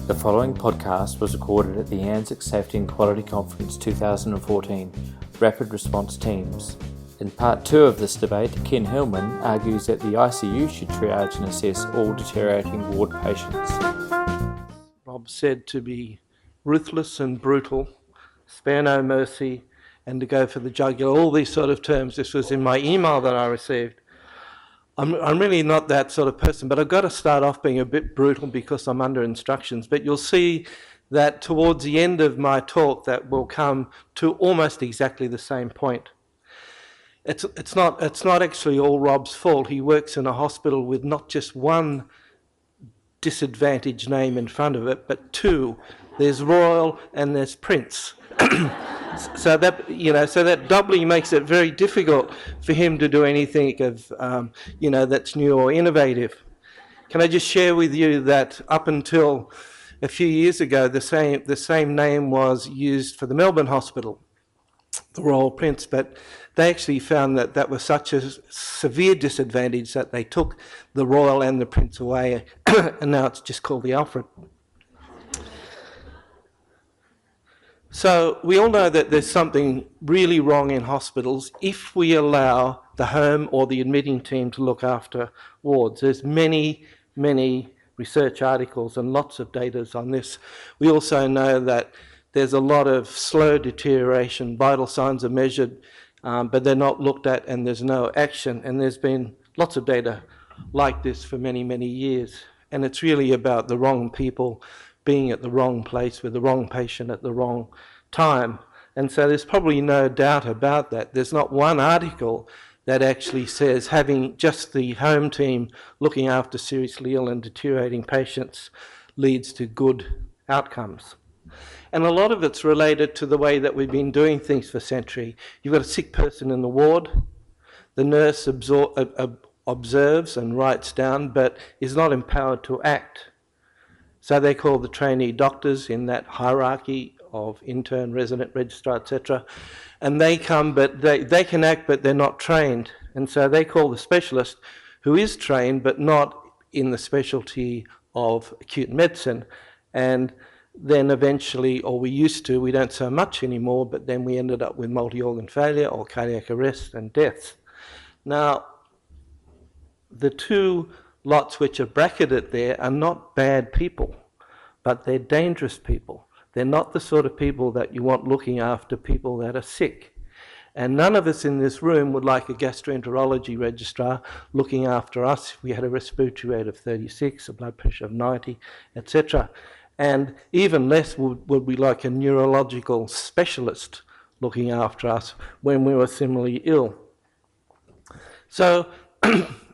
The following podcast was recorded at the ANZICS Safety and Quality Conference 2014, Rapid Response Teams. In part 2 of this debate, Ken Hillman argues that the ICU should triage and assess all deteriorating ward patients. Rob said to be ruthless and brutal, spare no mercy, and to go for the jugular, all these sort of terms. This was in my email that I received. I'm really not that sort of person, but I've got to start off being a bit brutal because I'm under instructions. But you'll see that towards the end of my talk that will come to almost exactly the same point. It's not actually all Rob's fault. He works in a hospital with not just one disadvantaged name in front of it, but two. There's Royal and there's Prince. So that doubly makes it very difficult for him to do anything of, that's new or innovative. Can I just share with you that up until a few years ago, the same name was used for the Melbourne Hospital, the Royal Prince, but they actually found that was such a severe disadvantage that they took the Royal and the Prince away, and now it's just called the Alfred. So we all know that there's something really wrong in hospitals if we allow the home or the admitting team to look after wards. There's many research articles and lots of data on this. We also know that there's a lot of slow deterioration. Vital signs are measured, but they're not looked at, and there's no action. And there's been lots of data like this for many years. And it's really about the wrong people being at the wrong place with the wrong patient at the wrong time. And so there's probably no doubt about that. There's not one article that actually says having just the home team looking after seriously ill and deteriorating patients leads to good outcomes. And a lot of it's related to the way that we've been doing things for centuries. You've got a sick person in the ward, the nurse observes and writes down, but is not empowered to act. So they call the trainee doctors in that hierarchy of intern, resident, registrar, etc. And they come, but they can act, but they're not trained. And so they call the specialist who is trained, but not in the specialty of acute medicine. And then eventually, or we used to, we don't so much anymore, but then we ended up with multi-organ failure or cardiac arrest and deaths. Now, the two lots which are bracketed there are not bad people, but they're dangerous people. They're not the sort of people that you want looking after people that are sick. And none of us in this room would like a gastroenterology registrar looking after us if we had a respiratory rate of 36, a blood pressure of 90, etc. And even less would we like a neurological specialist looking after us when we were similarly ill. So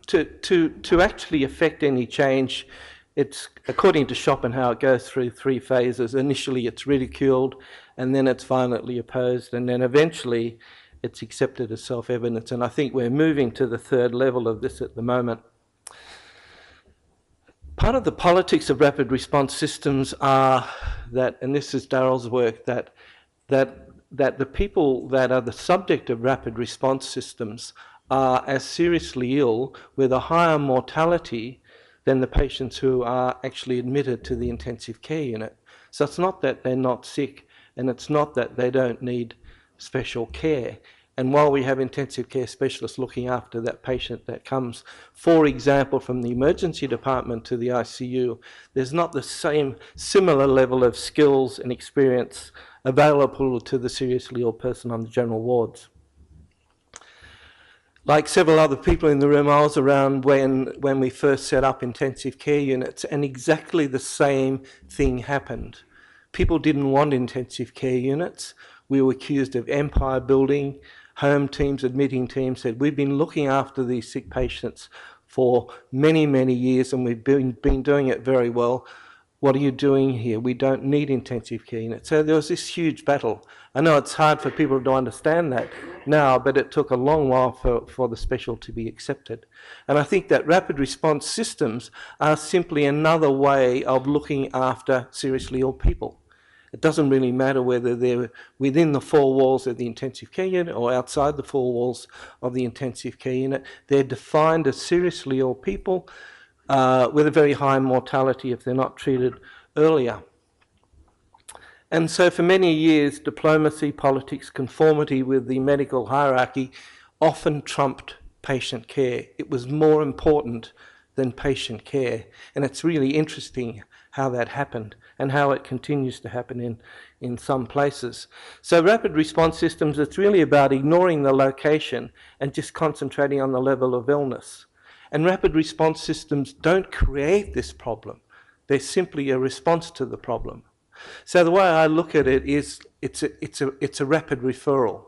to actually affect any change, it's, according to Schopenhauer, it goes through three phases. Initially it's ridiculed, and then it's violently opposed, and then eventually it's accepted as self-evident. And I think we're moving to the third level of this at the moment. Part of the politics of rapid response systems are that, and this is Darrell's work, that the people that are the subject of rapid response systems are as seriously ill with a higher mortality than the patients who are actually admitted to the intensive care unit. So it's not that they're not sick, and it's not that they don't need special care. And while we have intensive care specialists looking after that patient that comes, for example, from the emergency department to the ICU, there's not the same similar level of skills and experience available to the seriously ill person on the general wards. Like several other people in the room, I was around when we first set up intensive care units, and exactly the same thing happened. People didn't want intensive care units. We were accused of empire building. Home teams, admitting teams said, we've been looking after these sick patients for many years, and we've been doing it very well. What are you doing here? We don't need intensive care units. So there was this huge battle. I know it's hard for people to understand that now, but it took a long while for the special to be accepted. And I think that rapid response systems are simply another way of looking after seriously ill people. It doesn't really matter whether they're within the four walls of the intensive care unit or outside the four walls of the intensive care unit. They're defined as seriously ill people with a very high mortality if they're not treated earlier. And so for many years, diplomacy, politics, conformity with the medical hierarchy often trumped patient care. It was more important than patient care. And it's really interesting how that happened and how it continues to happen in some places. So rapid response systems, it's really about ignoring the location and just concentrating on the level of illness. And rapid response systems don't create this problem. They're simply a response to the problem. So the way I look at it is it's a rapid referral,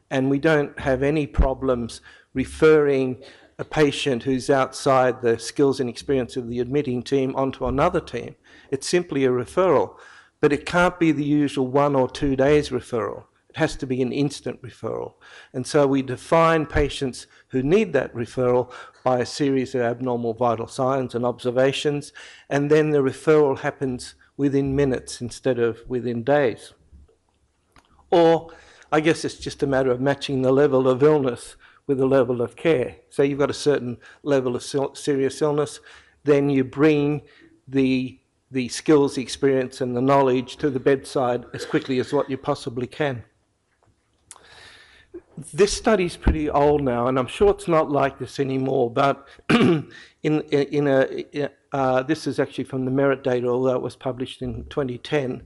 and we don't have any problems referring a patient who's outside the skills and experience of the admitting team onto another team. It's simply a referral, but it can't be the usual 1 or 2 days referral. It has to be an instant referral. And so we define patients who need that referral by a series of abnormal vital signs and observations, and then the referral happens within minutes instead of within days. Or I guess it's just a matter of matching the level of illness with the level of care. So you've got a certain level of serious illness, then you bring the skills, the experience and the knowledge to the bedside as quickly as what you possibly can. This study's pretty old now, and I'm sure it's not like this anymore, but this is actually from the Merit data, although it was published in 2010.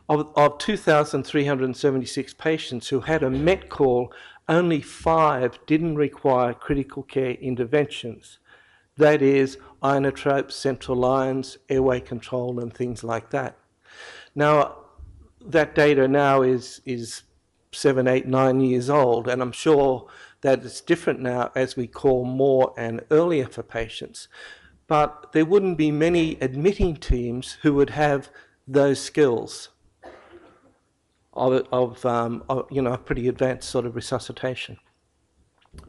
Of 2,376 patients who had a MET call, only 5 didn't require critical care interventions. That is, inotropes, central lines, airway control, and things like that. Now, that data now is 7, 8, 9 years old, and I'm sure that it's different now as we call more and earlier for patients. But there wouldn't be many admitting teams who would have those skills of pretty advanced sort of resuscitation.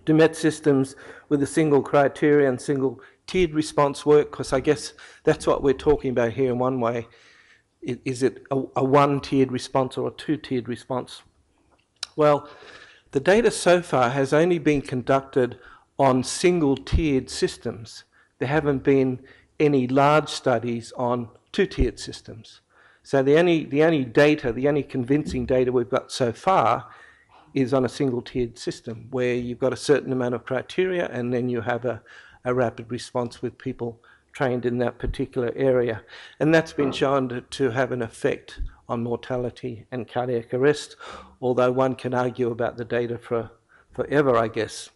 Do MET systems with a single criteria and single tiered response work? Because I guess that's what we're talking about here in one way. Is it a one-tiered response or a two-tiered response? Well, the data so far has only been conducted on single-tiered systems. There haven't been any large studies on two-tiered systems. So the only convincing data we've got so far is on a single-tiered system where you've got a certain amount of criteria and then you have a rapid response with people trained in that particular area. And that's been shown to have an effect on mortality and cardiac arrest, although one can argue about the data forever, I guess.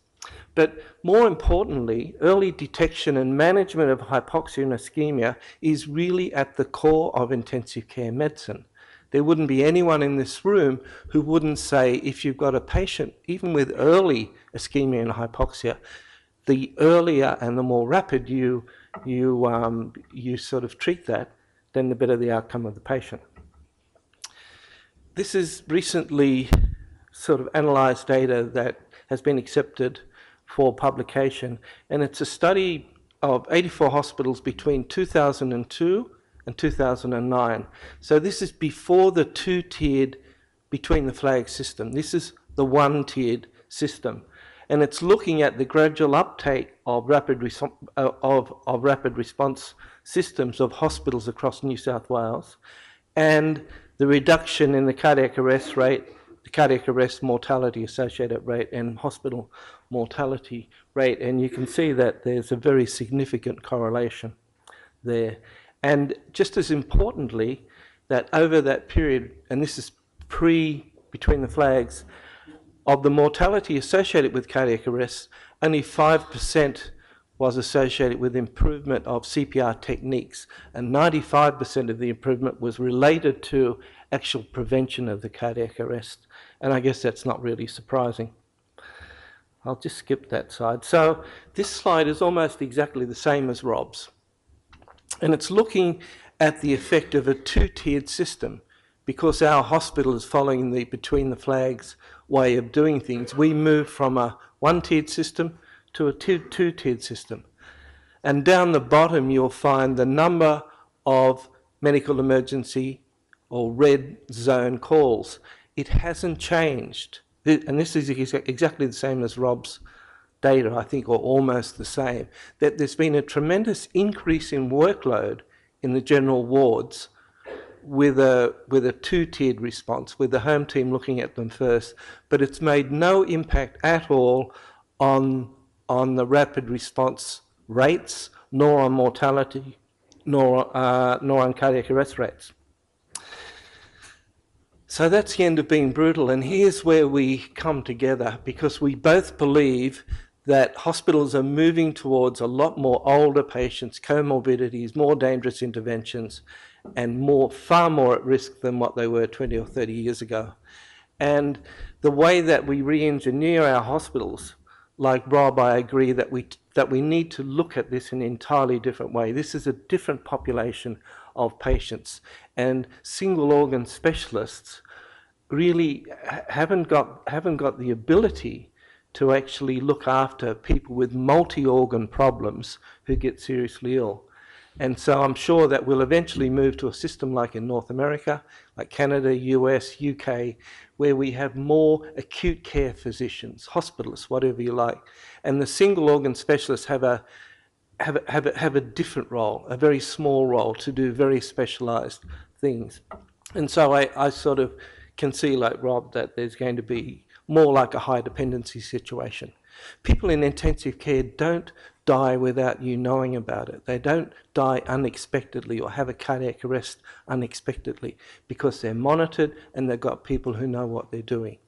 But more importantly, early detection and management of hypoxia and ischemia is really at the core of intensive care medicine. There wouldn't be anyone in this room who wouldn't say, if you've got a patient, even with early ischemia and hypoxia, the earlier and the more rapid you sort of treat that, then the better the outcome of the patient. This is recently sort of analysed data that has been accepted for publication, and it's a study of 84 hospitals between 2002 and 2009. So this is before the two-tiered between the flag system. This is the one-tiered system, and it's looking at the gradual uptake of rapid response systems of hospitals across New South Wales, and the reduction in the cardiac arrest rate, the cardiac arrest mortality associated rate, and hospital mortality rate. And you can see that there's a very significant correlation there. And just as importantly, that over that period, and this is between the flags, of the mortality associated with cardiac arrest, only 5% was associated with improvement of CPR techniques, and 95% of the improvement was related to actual prevention of the cardiac arrest. And I guess that's not really surprising. I'll just skip that slide. So this slide is almost exactly the same as Rob's. And it's looking at the effect of a two-tiered system. Because our hospital is following the between the flags way of doing things, we move from a one-tiered system to a two-tiered system. And down the bottom you'll find the number of medical emergency or red zone calls. It hasn't changed. And this is exactly the same as Rob's data, I think, or almost the same. That there's been a tremendous increase in workload in the general wards with a two-tiered response, with the home team looking at them first, but it's made no impact at all on the rapid response rates, nor on mortality, nor on cardiac arrest rates. So that's the end of being brutal, and here's where we come together, because we both believe that hospitals are moving towards a lot more older patients, comorbidities, more dangerous interventions, and far more at risk than what they were 20 or 30 years ago. And the way that we re-engineer our hospitals, like Rob, I agree that we need to look at this in an entirely different way. This is a different population of patients, and single organ specialists really haven't got the ability to actually look after people with multi-organ problems who get seriously ill. And so I'm sure that we'll eventually move to a system like in North America, like Canada, US, UK, where we have more acute care physicians, hospitalists, whatever you like. And the single organ specialists have a different role, a very small role to do very specialized things. And so I sort of can see, like Rob, that there's going to be more like a high dependency situation. People in intensive care don't die without you knowing about it. They don't die unexpectedly or have a cardiac arrest unexpectedly, because they're monitored and they've got people who know what they're doing.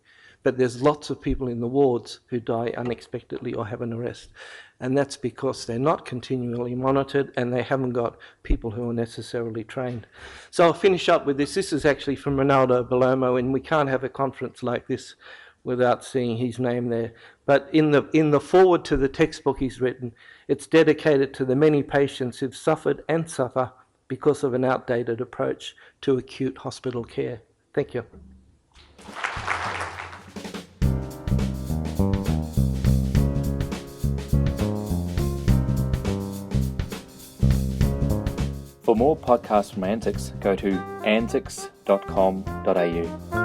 But there's lots of people in the wards who die unexpectedly or have an arrest. And that's because they're not continually monitored and they haven't got people who are necessarily trained. So I'll finish up with this. This is actually from Ronaldo Bellomo, and we can't have a conference like this without seeing his name there. But in the foreword to the textbook he's written, it's dedicated to the many patients who've suffered and suffer because of an outdated approach to acute hospital care. Thank you. For more podcasts from ANZICS, go to anzics.com.au.